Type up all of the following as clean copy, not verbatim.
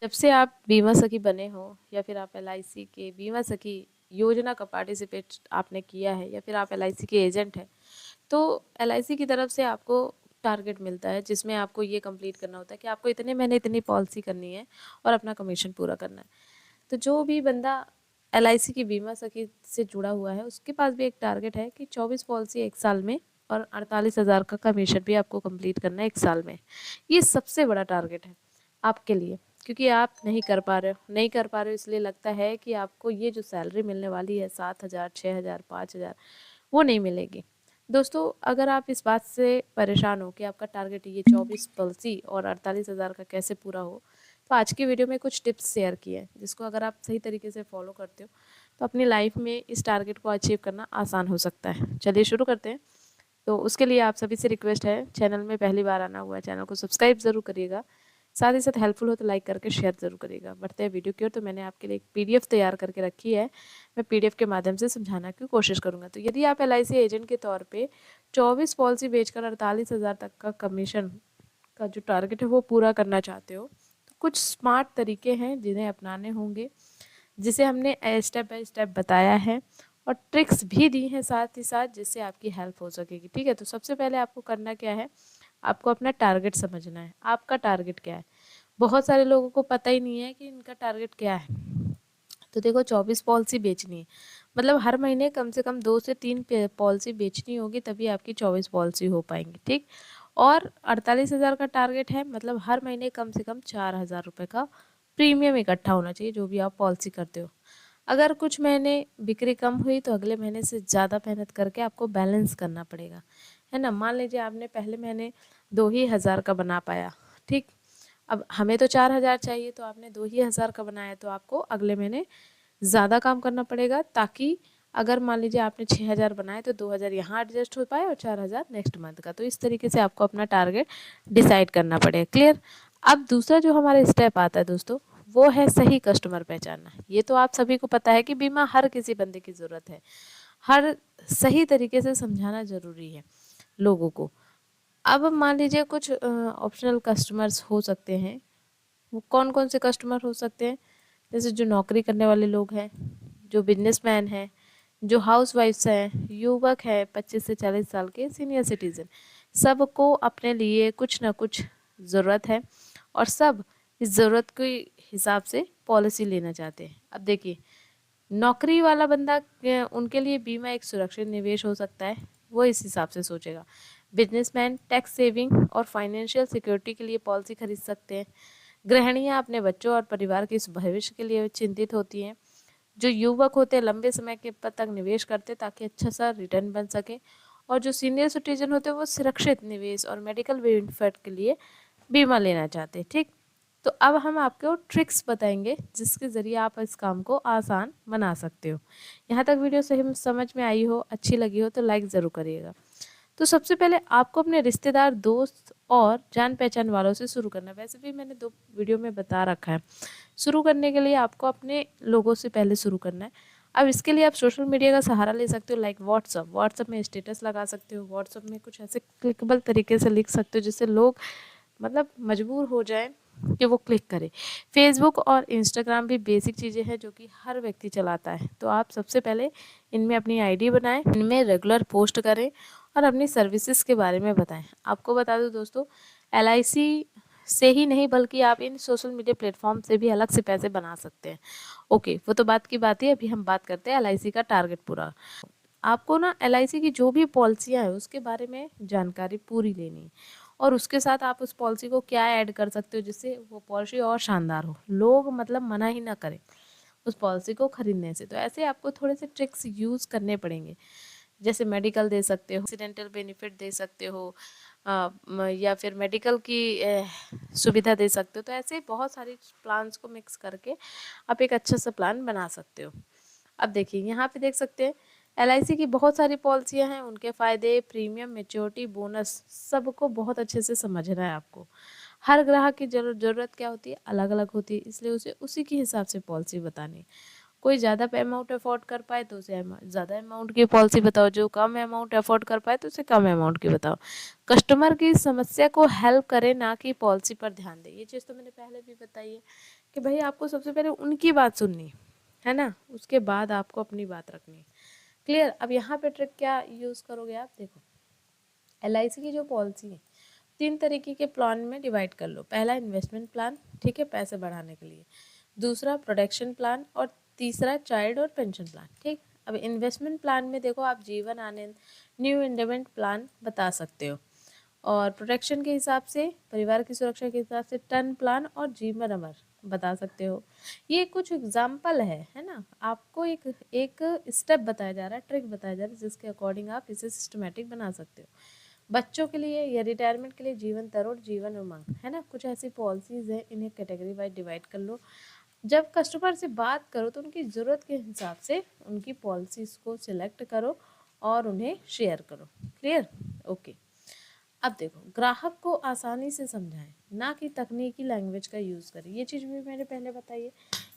जब से आप बीमा सखी बने हो या फिर आप एलआईसी के बीमा सखी योजना का पार्टिसिपेट आपने किया है या फिर आप एलआईसी के एजेंट हैं, तो एलआईसी की तरफ से आपको टारगेट मिलता है जिसमें आपको ये कंप्लीट करना होता है कि आपको इतने महीने इतनी पॉलिसी करनी है और अपना कमीशन पूरा करना है। तो जो भी बंदा एलआईसी की बीमा सखी से जुड़ा हुआ है उसके पास भी एक टारगेट है कि 24 पॉलिसी एक साल में और 48,000 का कमीशन भी आपको कंप्लीट करना है एक साल में। ये सबसे बड़ा टारगेट है आपके लिए, क्योंकि आप नहीं कर पा रहे हो इसलिए लगता है कि आपको ये जो सैलरी मिलने वाली है 7,000, 6,000, 5,000, वो नहीं मिलेगी। दोस्तों, अगर आप इस बात से परेशान हो कि आपका टारगेट ये 24 पॉलिसी और 48,000 का कैसे पूरा हो, तो आज की वीडियो में कुछ टिप्स शेयर किए हैं जिसको अगर आप सही तरीके से फॉलो करते हो तो अपनी लाइफ में इस टारगेट को अचीव करना आसान हो सकता है। चलिए शुरू करते हैं। तो उसके लिए आप सभी से रिक्वेस्ट है, चैनल में पहली बार आना हुआ है चैनल को सब्सक्राइब ज़रूर करिएगा, साथ ही साथ हेल्पफुल हो तो लाइक करके शेयर ज़रूर करिएगा। बढ़ते हैं वीडियो की ओर। तो मैंने आपके लिए एक पीडीएफ तैयार करके रखी है, मैं पीडीएफ के माध्यम से समझाना की कोशिश करूँगा। तो यदि आप एलआईसी एजेंट के तौर पे 24 पॉलिसी बेचकर 48,000 तक का कमीशन का जो टारगेट है वो पूरा करना चाहते हो, तो कुछ स्मार्ट तरीके हैं जिन्हें अपनाने होंगे, जिसे हमने स्टेप बाय स्टेप बताया है और ट्रिक्स भी दी हैं साथ ही साथ, जिससे आपकी हेल्प हो सकेगी। ठीक है, तो सबसे पहले आपको करना क्या है, आपको अपना टारगेट समझना है। आपका टारगेट क्या है? बहुत सारे लोगों को पता ही नहीं है कि इनका टारगेट क्या है। तो देखो, 24 पॉलिसी बेचनी है मतलब हर महीने कम से कम 2 से 3 पॉलिसी बेचनी होगी, तभी आपकी 24 पॉलिसी हो पाएंगी। ठीक, और 48,000 का टारगेट है मतलब हर महीने कम से कम 4,000 रुपये का प्रीमियम इकट्ठा होना चाहिए जो भी आप पॉलिसी करते हो। अगर कुछ महीने बिक्री कम हुई तो अगले महीने से ज़्यादा मेहनत करके आपको बैलेंस करना पड़ेगा, है ना। मान लीजिए आपने पहले महीने 2,000 का बना पाया, ठीक, अब हमें तो 4,000 चाहिए तो आपने 2,000 का बनाया, तो आपको अगले महीने ज़्यादा काम करना पड़ेगा, ताकि अगर मान लीजिए आपने 6,000 बनाए तो 2,000 यहाँ एडजस्ट हो पाए और 4,000 नेक्स्ट मंथ का। तो इस तरीके से आपको अपना टारगेट डिसाइड करना पड़ेगा। क्लियर? अब दूसरा जो हमारा स्टेप आता है दोस्तों, वो है सही कस्टमर पहचानना। ये तो आप सभी को पता है कि बीमा हर किसी बंदे की ज़रूरत है, हर सही तरीके से समझाना ज़रूरी है लोगों को। अब मान लीजिए कुछ ऑप्शनल कस्टमर्स हो सकते हैं। वो कौन कौन से कस्टमर हो सकते हैं? जैसे जो नौकरी करने वाले लोग हैं, जो बिजनेसमैन हैं, जो हाउस वाइफ्स हैं, युवक हैं 25 से 40 साल के, सीनियर सिटीजन, सबको अपने लिए कुछ ना कुछ ज़रूरत है और सब इस ज़रूरत के हिसाब से पॉलिसी लेना चाहते हैं। अब देखिए, नौकरी वाला बंदा उनके लिए बीमा एक सुरक्षित निवेश हो सकता है, वो इस हिसाब से सोचेगा। बिजनेसमैन टैक्स सेविंग और फाइनेंशियल सिक्योरिटी के लिए पॉलिसी खरीद सकते हैं। गृहिणियाँ अपने बच्चों और परिवार के इस भविष्य के लिए चिंतित होती हैं। जो युवक होते हैं लंबे समय के तक निवेश करते ताकि अच्छा सा रिटर्न बन सके, और जो सीनियर सिटीजन होते हैं वो सुरक्षित निवेश और मेडिकल बेनिफिट के लिए बीमा लेना चाहते हैं। ठीक, तो अब हम आपको ट्रिक्स बताएंगे जिसके ज़रिए आप इस काम को आसान बना सकते हो। यहाँ तक वीडियो सही समझ में आई हो, अच्छी लगी हो तो लाइक ज़रूर करिएगा। तो सबसे पहले आपको अपने रिश्तेदार, दोस्त और जान पहचान वालों से शुरू करना है। वैसे भी मैंने 2 वीडियो में बता रखा है। शुरू करने के लिए आपको अपने लोगों से पहले शुरू करना है। अब इसके लिए आप सोशल मीडिया का सहारा ले सकते हो, लाइक व्हाट्सअप में स्टेटस लगा सकते हो। व्हाट्सअप में कुछ ऐसे क्लिकेबल तरीके से लिख सकते हो जिससे लोग मतलब मजबूर हो जाए कि वो क्लिक करे। फेसबुक और इंस्टाग्राम भी बेसिक चीज़ें हैं जो कि हर व्यक्ति चलाता है, तो आप सबसे पहले इनमें अपनी आईडी बनाएं, इनमें रेगुलर पोस्ट करें और अपनी सर्विसेज के बारे में बताएं। आपको बता दूं दोस्तों, एलआईसी से ही नहीं बल्कि आप इन सोशल मीडिया प्लेटफॉर्म से भी अलग से पैसे बना सकते हैं। ओके, वो तो बात की बात है। अभी हम बात करते हैं एलआईसी का टारगेट पूरा। आपको ना एलआईसी की जो भी पॉलिसियाँ हैं उसके बारे में जानकारी पूरी लेनी है, और उसके साथ आप उस पॉलिसी को क्या ऐड कर सकते हो जिससे वो पॉलिसी और शानदार हो, लोग मतलब मना ही ना करें उस पॉलिसी को खरीदने से। तो ऐसे आपको थोड़े से ट्रिक्स यूज़ करने पड़ेंगे, जैसे मेडिकल दे सकते हो, एक्सीडेंटल बेनिफिट दे सकते हो, या फिर मेडिकल की सुविधा दे सकते हो। तो ऐसे बहुत सारी प्लान्स को मिक्स करके आप एक अच्छा सा प्लान बना सकते हो। अब देखिए, यहाँ पे देख सकते हैं एलआईसी की बहुत सारी पॉलिसियाँ हैं, उनके फ़ायदे, प्रीमियम, मैच्योरिटी, बोनस सबको बहुत अच्छे से समझना है आपको। हर ग्राहक की ज़रूरत क्या होती है, अलग अलग होती है, इसलिए उसे उसी के हिसाब से पॉलिसी बतानी। कोई ज़्यादा अमाउंट अफोर्ड कर पाए तो उसे ज़्यादा अमाउंट की पॉलिसी बताओ, जो कम अमाउंट अफोर्ड कर पाए तो उसे कम अमाउंट की बताओ। कस्टमर की समस्या को हेल्प करें, ना कि पॉलिसी पर ध्यान दें। ये चीज़ तो मैंने पहले भी बताई है कि भाई आपको सबसे पहले उनकी बात सुननी है ना, उसके बाद आपको अपनी बात रखनी। क्लियर। अब यहाँ पे ट्रिक क्या यूज़ करोगे आप, देखो LIC की जो पॉलिसी है 3 तरीके के प्लान में डिवाइड कर लो। पहला इन्वेस्टमेंट प्लान, ठीक है, पैसे बढ़ाने के लिए। दूसरा प्रोटेक्शन प्लान, और तीसरा चाइल्ड और पेंशन प्लान, ठीक। अब इन्वेस्टमेंट प्लान में देखो आप जीवन आनंद, न्यू इंडेमेंट प्लान बता सकते हो, और प्रोटेक्शन के हिसाब से, परिवार की सुरक्षा के हिसाब से टर्न प्लान और जीवन अमर बता सकते हो। ये कुछ एग्जाम्पल है ना, आपको एक एक स्टेप बताया जा रहा है, ट्रिक बताया जा रहा है, जिसके अकॉर्डिंग आप इसे सिस्टमेटिक बना सकते हो। बच्चों के लिए या रिटायरमेंट के लिए जीवन तरुण, जीवन उमंग, है ना, कुछ ऐसी पॉलिसीज हैं, इन्हें कैटेगरी वाइज डिवाइड कर लो। जब कस्टमर से बात करो तो उनकी ज़रूरत के हिसाब से उनकी पॉलिसीज को सिलेक्ट करो और उन्हें शेयर करो। क्लियर। ओके। अब देखो, ग्राहक को आसानी से समझाएं, ना कि तकनीकी लैंग्वेज का यूज़ करें। ये चीज़ भी मैंने पहले बताई है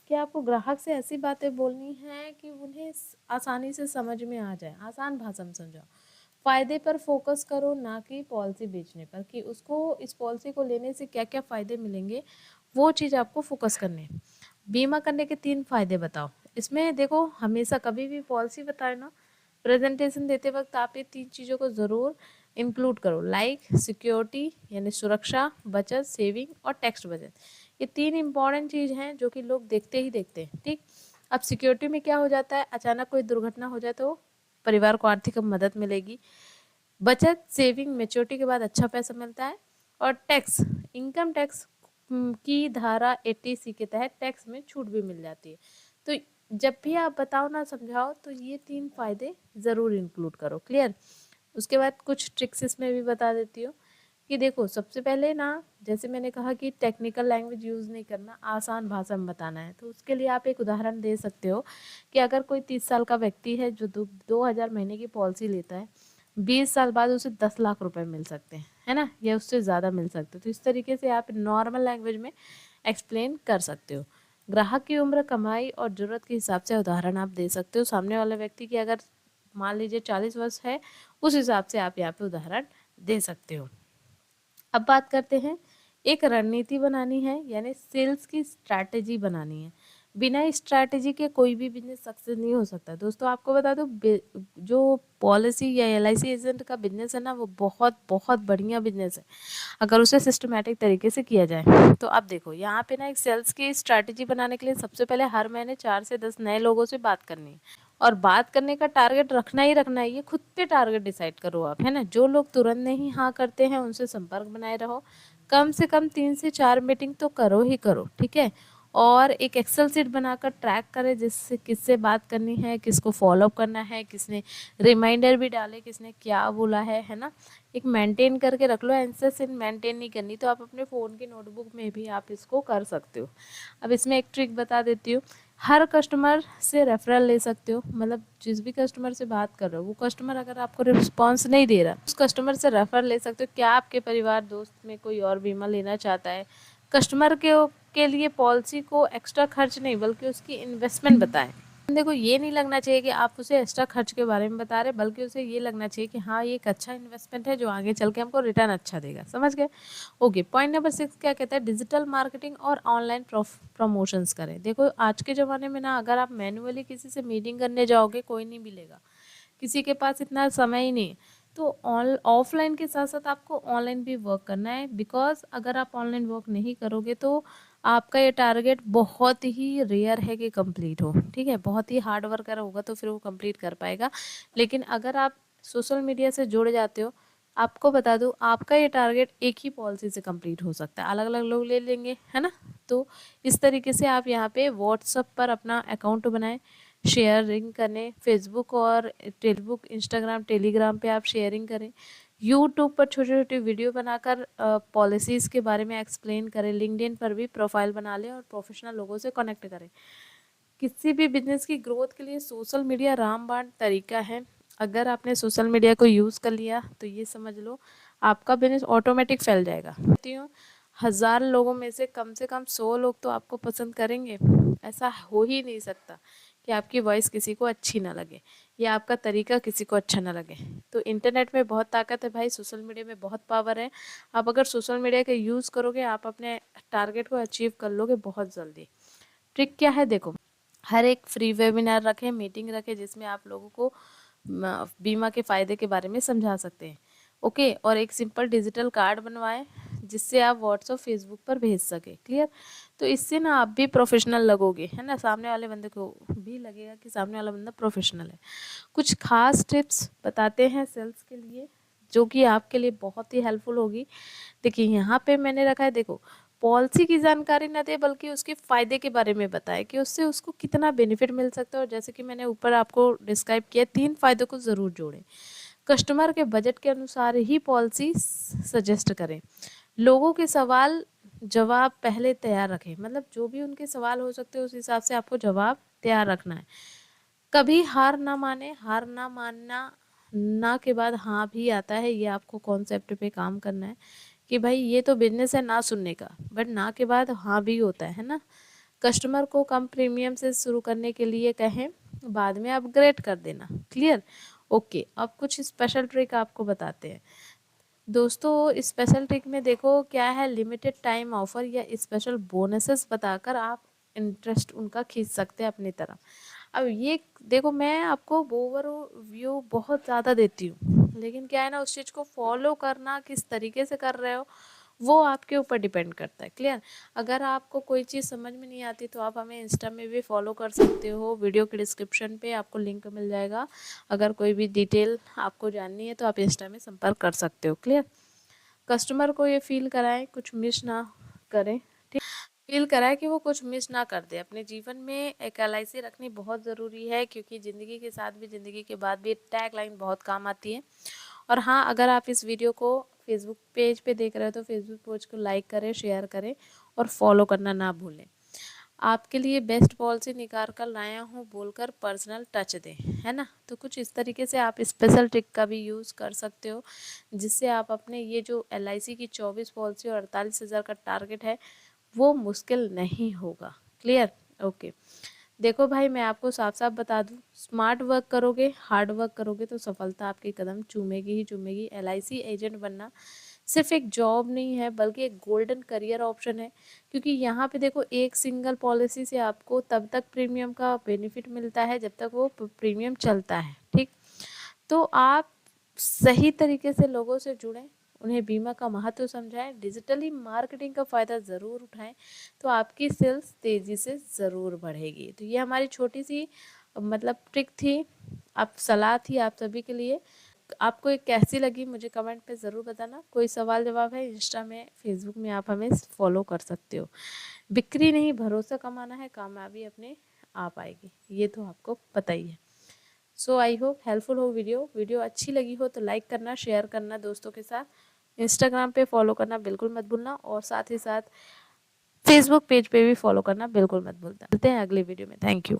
कि आपको ग्राहक से ऐसी बातें बोलनी है कि उन्हें आसानी से समझ में आ जाए, आसान भाषा में समझाओ। फ़ायदे पर फोकस करो, ना कि पॉलिसी बेचने पर, कि उसको इस पॉलिसी को लेने से क्या क्या फ़ायदे मिलेंगे, वो चीज़ आपको फोकस करनी है। बीमा करने के 3 फ़ायदे बताओ। इसमें देखो, हमेशा कभी भी पॉलिसी बताए ना, प्रेजेंटेशन देते वक्त आप ये 3 चीज़ों को ज़रूर इंक्लूड करो, लाइक सिक्योरिटी यानी सुरक्षा, बचत सेविंग और टैक्स बचत। ये 3 इंपॉर्टेंट चीज़ हैं जो कि लोग देखते ही देखते हैं, ठीक। अब सिक्योरिटी में क्या हो जाता है, अचानक कोई दुर्घटना हो जाए तो परिवार को आर्थिक मदद मिलेगी। बचत सेविंग मैच्योरिटी के बाद अच्छा पैसा मिलता है। और टैक्स, इनकम टैक्स की धारा 80C के तहत टैक्स में छूट भी मिल जाती है। तो जब भी आप बताओ ना, समझाओ, तो ये 3 फायदे ज़रूर इंक्लूड करो। क्लियर। उसके बाद कुछ ट्रिक्स इसमें भी बता देती हूँ कि देखो, सबसे पहले ना, जैसे मैंने कहा कि टेक्निकल लैंग्वेज यूज़ नहीं करना, आसान भाषा में बताना है। तो उसके लिए आप एक उदाहरण दे सकते हो कि अगर कोई 30 साल का व्यक्ति है जो 2000 महीने की पॉलिसी लेता है, 20 साल बाद उसे 10 लाख रुपए मिल सकते हैं, है ना, या उससे ज़्यादा मिल सकते हैं। तो इस तरीके से आप नॉर्मल लैंग्वेज में एक्सप्लेन कर सकते हो। ग्राहक की उम्र, कमाई और ज़रूरत के हिसाब से उदाहरण आप दे सकते हो। सामने वाले व्यक्ति की अगर मान लीजिए 40 वर्ष है, उस हिसाब से आप यहाँ पे उदाहरण दे सकते हो। अब बात करते हैं, एक रणनीति बनानी है, यानी सेल्स की स्ट्रैटेजी बनानी है। बिना स्ट्रैटेजी के कोई भी बिजनेस सक्सेस नहीं हो सकता। दोस्तों आपको बता दो, जो पॉलिसी या LIC एजेंट का बिजनेस है ना, वो बहुत बहुत बढ़िया बिजनेस है अगर उसे सिस्टमेटिक तरीके से किया जाए। तो अब देखो, यहाँ पे ना एक सेल्स की स्ट्रैटेजी बनाने के लिए सबसे पहले हर महीने 4 से 10 नए लोगों से बात करनी है, और बात करने का टारगेट रखना ही रखना है। ये खुद पे टारगेट डिसाइड करो आप, है ना। जो लोग तुरंत नहीं हाँ करते हैं उनसे संपर्क बनाए रहो। कम से कम 3 से 4 मीटिंग तो करो ही करो, ठीक है। और एक एक्सेल शीट बनाकर ट्रैक करें, जिससे किससे बात करनी है, किसको फॉलोअप करना है, किसने रिमाइंडर भी डाले, किसने क्या बोला है ना। एक मेंटेन करके रख लो। आंसर से मेंटेन नहीं करनी तो आप अपने फ़ोन की नोटबुक में भी आप इसको कर सकते हो। अब इसमें एक ट्रिक बता देती हूँ, हर कस्टमर से रेफरल ले सकते हो। मतलब जिस भी कस्टमर से बात कर रहे हो, वो कस्टमर अगर आपको रिस्पॉन्स नहीं दे रहा, उस कस्टमर से रेफर ले सकते हो। क्या आपके परिवार दोस्त में कोई और बीमा लेना चाहता है? कस्टमर के लिए पॉलिसी को एक्स्ट्रा खर्च नहीं बल्कि उसकी इन्वेस्टमेंट बताएं। देखो, ये नहीं लगना चाहिए कि आप उसे एक्स्ट्रा खर्च के बारे में बता रहे, बल्कि उसे ये लगना चाहिए कि हाँ, ये एक अच्छा इन्वेस्टमेंट है जो आगे चल के हमको रिटर्न अच्छा देगा। समझ गए। ओके। पॉइंट नंबर 6 क्या कहता है, डिजिटल मार्केटिंग और ऑनलाइन प्रमोशंस करें। देखो, आज के ज़माने में ना, अगर आप मैन्युअली किसी से मीटिंग करने जाओगे, कोई नहीं मिलेगा, किसी के पास इतना समय ही नहीं। तो ऑफलाइन के साथ साथ आपको ऑनलाइन भी वर्क करना है, बिकॉज अगर आप ऑनलाइन वर्क नहीं करोगे तो आपका ये टारगेट बहुत ही रेयर है कि कंप्लीट हो, ठीक है। बहुत ही हार्ड वर्कर होगा तो फिर वो कंप्लीट कर पाएगा। लेकिन अगर आप सोशल मीडिया से जुड़ जाते हो, आपको बता दूं, आपका ये टारगेट एक ही पॉलिसी से कंप्लीट हो सकता है, अलग अलग लोग ले लेंगे, है ना। तो इस तरीके से आप यहाँ पे व्हाट्सएप पर अपना अकाउंट बनाएं, शेयरिंग करें, फेसबुक और टेलीबुक, इंस्टाग्राम, टेलीग्राम पे आप शेयरिंग करें, यूट्यूब पर छोटे छोटे वीडियो बनाकर पॉलिसीज़ के बारे में एक्सप्लेन करें, लिंक्डइन पर भी प्रोफाइल बना लें और प्रोफेशनल लोगों से कनेक्ट करें। किसी भी बिजनेस की ग्रोथ के लिए सोशल मीडिया रामबाण तरीका है। अगर आपने सोशल मीडिया को यूज़ कर लिया तो ये समझ लो आपका बिजनेस ऑटोमेटिक फैल जाएगा। कहती हूँ, 1000 लोगों में से कम 100 लोग तो आपको पसंद करेंगे, ऐसा हो ही नहीं सकता। कि आपकी वॉइस किसी को अच्छी ना लगे या आपका तरीका किसी को अच्छा ना लगे। तो इंटरनेट में बहुत ताकत है भाई, सोशल मीडिया में बहुत पावर है। आप अगर सोशल मीडिया का यूज़ करोगे, आप अपने टारगेट को अचीव कर लोगे बहुत जल्दी। ट्रिक क्या है देखो, हर एक फ्री वेबिनार रखें, मीटिंग रखें जिसमें आप लोगों को बीमा के फ़ायदे के बारे में समझा सकते हैं। ओके, और एक सिंपल डिजिटल कार्ड बनवाएं जिससे आप व्हाट्सअप फेसबुक पर भेज सके। क्लियर? तो इससे ना आप भी प्रोफेशनल लगोगे, है ना, सामने वाले बंदे को भी लगेगा कि सामने वाला बंदा प्रोफेशनल है। कुछ खास टिप्स बताते हैं सेल्स के लिए जो कि आपके लिए बहुत ही हेल्पफुल होगी। देखिए यहाँ पे मैंने रखा है, देखो, पॉलिसी की जानकारी न दे बल्कि उसके फ़ायदे के बारे में बताए कि उससे उसको कितना बेनिफिट मिल सकता है। और जैसे कि मैंने ऊपर आपको डिस्क्राइब किया, 3 फ़ायदों को ज़रूर जोड़ें। कस्टमर के बजट के अनुसार ही पॉलिसी सजेस्ट करें। लोगों के सवाल जवाब पहले तैयार रखें, मतलब जो भी उनके सवाल हो सकते हैं उस हिसाब से आपको जवाब तैयार रखना है। कभी हार ना माने, हार ना मानना ना के बाद हाँ भी आता है, ये आपको कॉन्सेप्ट पे काम करना है कि भाई ये तो बिजनेस है ना सुनने का, बट ना के बाद हाँ भी होता है ना। कस्टमर को कम प्रीमियम से शुरू करने के लिए कहें, बाद में अपग्रेड कर देना। क्लियर? ओके, अब कुछ स्पेशल ट्रिक आपको बताते हैं दोस्तों। स्पेशल ट्रिक में देखो क्या है, लिमिटेड टाइम ऑफर या स्पेशल बोनसेस बताकर आप इंटरेस्ट उनका खींच सकते हैं अपनी तरफ। अब ये देखो, मैं आपको ओवर व्यू बहुत ज़्यादा देती हूँ, लेकिन क्या है ना, उस चीज़ को फॉलो करना किस तरीके से कर रहे हो वो आपके ऊपर डिपेंड करता है। क्लियर? अगर आपको कोई चीज़ समझ में नहीं आती तो आप हमें इंस्टा में भी फॉलो कर सकते हो, वीडियो के डिस्क्रिप्शन पे आपको लिंक मिल जाएगा। अगर कोई भी डिटेल आपको जाननी है तो आप इंस्टा में संपर्क कर सकते हो। क्लियर? कस्टमर को ये फील कराएं कुछ मिस ना करें, ठीक, फील कराएं कि वो कुछ मिस ना कर दे। अपने जीवन में एक एलआईसी रखनी बहुत ज़रूरी है, क्योंकि ज़िंदगी के साथ भी ज़िंदगी के बाद भी टैग लाइन बहुत काम आती है। और हाँ, अगर आप इस वीडियो को फेसबुक पेज पे देख रहे हो तो फेसबुक पेज को लाइक करें, शेयर करें और फॉलो करना ना भूलें। आपके लिए बेस्ट पॉलिसी निकाल कर लाया हूँ बोलकर पर्सनल टच दें, है ना। तो कुछ इस तरीके से आप स्पेशल ट्रिक का भी यूज़ कर सकते हो जिससे आप अपने ये जो एलआईसी की 24 पॉलिसी और 48,000 का टारगेट है वो मुश्किल नहीं होगा। क्लियर? ओके, देखो भाई, मैं आपको साफ साफ बता दूं, स्मार्ट वर्क करोगे, हार्ड वर्क करोगे तो सफलता आपके कदम चूमेगी ही चूमेगी। एलआईसी एजेंट बनना सिर्फ एक जॉब नहीं है बल्कि एक गोल्डन करियर ऑप्शन है, क्योंकि यहाँ पे देखो एक सिंगल पॉलिसी से आपको तब तक प्रीमियम का बेनिफिट मिलता है जब तक वो प्रीमियम चलता है। ठीक, तो आप सही तरीके से लोगों से जुड़ें, उन्हें बीमा का महत्व समझाएं, डिजिटली मार्केटिंग का फ़ायदा ज़रूर उठाएं, तो आपकी सेल्स तेज़ी से ज़रूर बढ़ेगी। तो ये हमारी छोटी सी मतलब ट्रिक थी, आप सलाह थी आप सभी के लिए। आपको ये कैसी लगी मुझे कमेंट पे ज़रूर बताना। कोई सवाल जवाब है, इंस्टा में फेसबुक में आप हमें फॉलो कर सकते हो। बिक्री नहीं भरोसा कमाना है, कामयाबी अपने आप आएगी, ये तो आपको पता ही है। सो आई होप हेल्पफुल हो वीडियो अच्छी लगी हो तो लाइक करना, शेयर करना दोस्तों के साथ, इंस्टाग्राम पे फॉलो करना बिल्कुल मत भूलना और साथ ही साथ फेसबुक पेज पे भी फॉलो करना बिल्कुल मत भूलना। मिलते हैं अगले वीडियो में। Thank you.